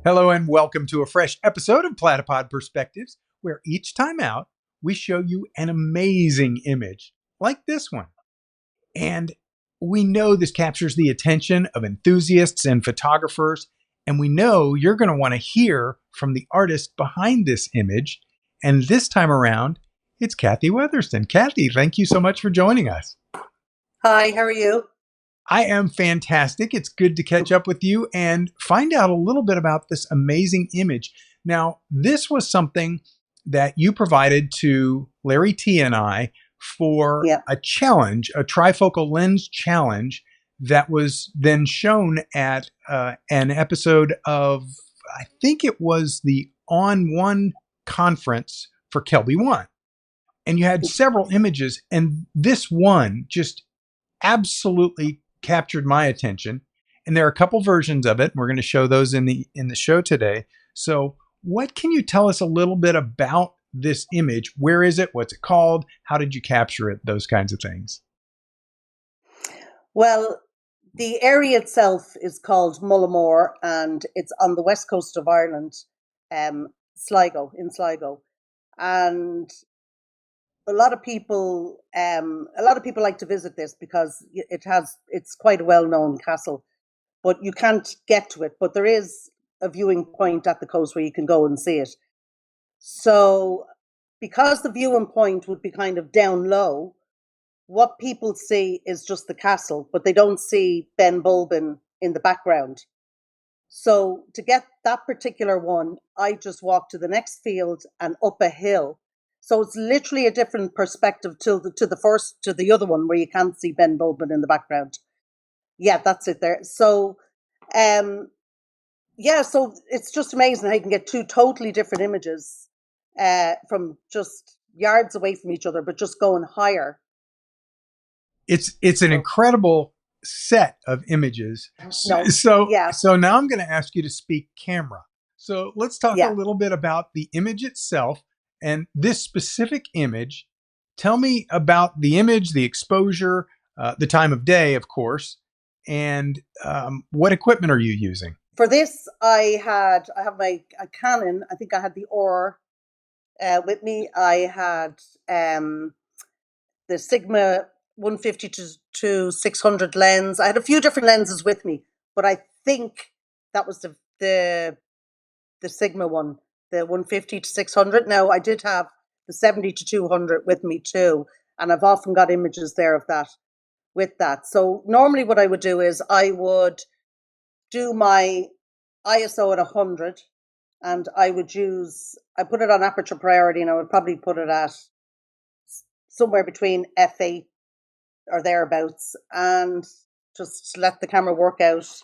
Hello and welcome to a fresh episode of Platypod Perspectives, where each time out, we show you an amazing image, like this one. And we know this captures the attention of enthusiasts and photographers, and we know you're going to want to hear from the artist behind this image. And this time around, it's Cathy Weatherston. Cathy, thank you so much for joining us. Hi, how are you? I am fantastic. It's good to catch up with you and find out a little bit about this amazing image. Now, this was something that you provided to Larry T and I for a challenge, a trifocal lens challenge that was then shown at an episode of, I think it was the On One conference for Kelby One. And you had several images, and this one just absolutely captured my attention. And there are a couple versions of it. We're going to show those in the show today. So what can you tell us a little bit about this image? Where is it? What's it called? How did you capture it? Those kinds of things. Well, the area itself is called Mullaghmore, and it's on the west coast of Ireland, Sligo, in Sligo. And a lot of people like to visit this because it's quite a well-known castle, but you can't get to it. But there is a viewing point at the coast where you can go and see it. So because the viewing point would be kind of down low, what people see is just the castle, but they don't see Ben Bulben in the background. So to get that particular one, I just walked to the next field and up a hill. So it's literally a different perspective to the other one where you can't see Ben Bulben in the background. Yeah, that's it there. So, so it's just amazing how you can get two totally different images from just yards away from each other, but just going higher. It's an incredible set of images. So now I'm going to ask you to speak camera. So let's talk a little bit about the image itself. And this specific image, tell me about the image, the exposure, the time of day, of course, and what equipment are you using? For this, I have a Canon. I think I had the OR with me. I had the Sigma 150 to 600 lens. I had a few different lenses with me, but I think that was the Sigma one. The 150 to 600. Now, I did have the 70 to 200 with me too, and I've often got images there of that with that. So normally what I would do is I would do my ISO at 100, and I put it on aperture priority, and I would probably put it at somewhere between f8 or thereabouts, and just let the camera work out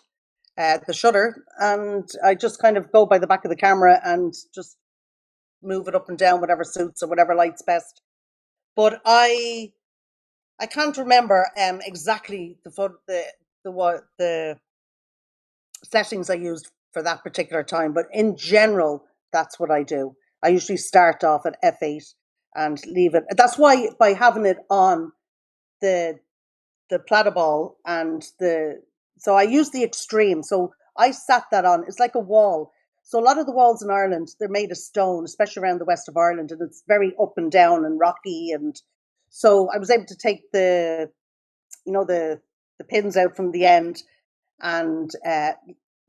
the shutter, and I just kind of go by the back of the camera and just move it up and down, whatever suits or whatever lights best. But I can't remember exactly the settings I used for that particular time, but in general, that's what I do. I usually start off at f8 and leave it. That's why by having it on the Platypod and so I use the extreme. So I sat that on. It's like a wall. So a lot of the walls in Ireland, they're made of stone, especially around the west of Ireland, and it's very up and down and rocky. And so I was able to take the pins out from the end and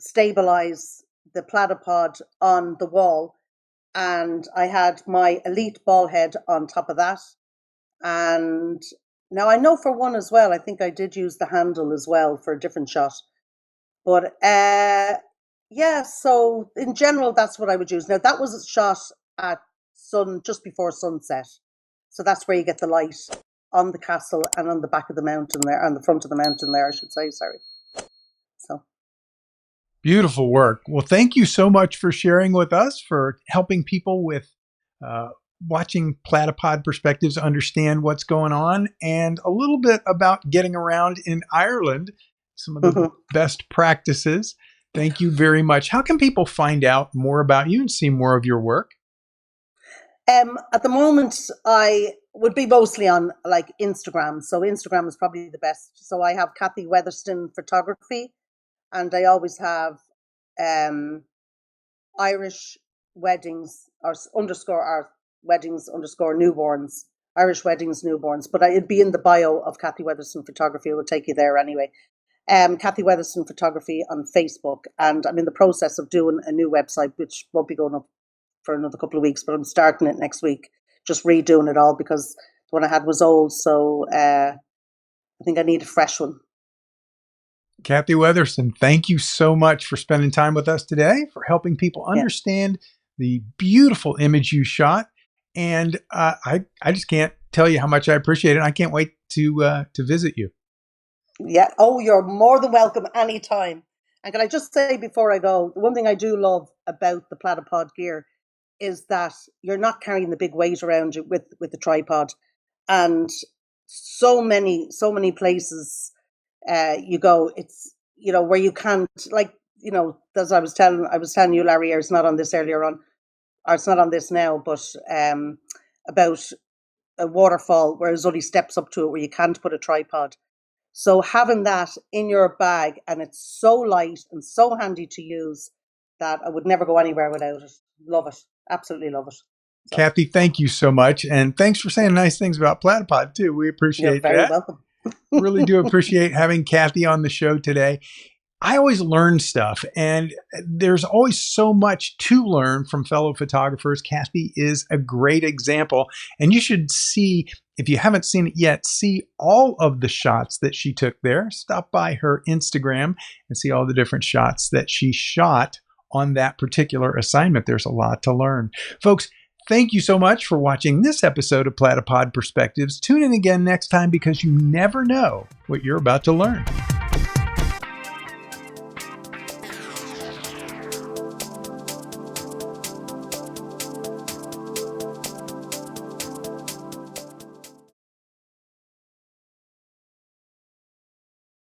stabilize the Platypod on the wall. And I had my Elite ball head on top of that. And now I know for one as well, I think I did use the handle as well for a different shot. But so in general, that's what I would use. Now that was a shot at just before sunset. So that's where you get the light on the castle and on the back of the mountain there, on the front of the mountain there, I should say, sorry. So. Beautiful work. Well, thank you so much for sharing with us, for helping people with watching Platypod Perspectives understand what's going on, and a little bit about getting around in Ireland, some of the best practices. Thank you very much. How can people find out more about you and see more of your work? At the moment, I would be mostly on like Instagram. So Instagram is probably the best. So I have Cathy Weatherston Photography, and I always have Irish weddings or underscore our weddings underscore newborns, Irish weddings newborns. But it'd be in the bio of Cathy Weatherston Photography. It will take you there anyway. Cathy Weatherston Photography on Facebook, and I'm in the process of doing a new website, which won't be going up for another couple of weeks, but I'm starting it next week. Just redoing it all because the one I had was old, so I think I need a fresh one. Cathy Weatherston, thank you so much for spending time with us today, for helping people understand the beautiful image you shot. And I just can't tell you how much I appreciate it. I can't wait to visit you. Yeah. Oh, you're more than welcome anytime. And can I just say before I go, the one thing I do love about the Platypod gear is that you're not carrying the big weight around you with the tripod. And so many places you go, it's, you know, where you can't, like, you know, as I was telling you, Larry, or it's not on this earlier on, or it's not on this now, but about a waterfall where there's only steps up to it where you can't put a tripod. So having that in your bag, and it's so light and so handy to use that I would never go anywhere without it. Love it. Absolutely love it. So, Cathy, thank you so much. And thanks for saying nice things about Platypod too. We appreciate that. You're very welcome. Really do appreciate having Cathy on the show today. I always learn stuff, and there's always so much to learn from fellow photographers. Cathy is a great example, and you should see, if you haven't seen it yet, see all of the shots that she took there. Stop by her Instagram and see all the different shots that she shot on that particular assignment. There's a lot to learn. Folks, thank you so much for watching this episode of Platypod Perspectives. Tune in again next time because you never know what you're about to learn.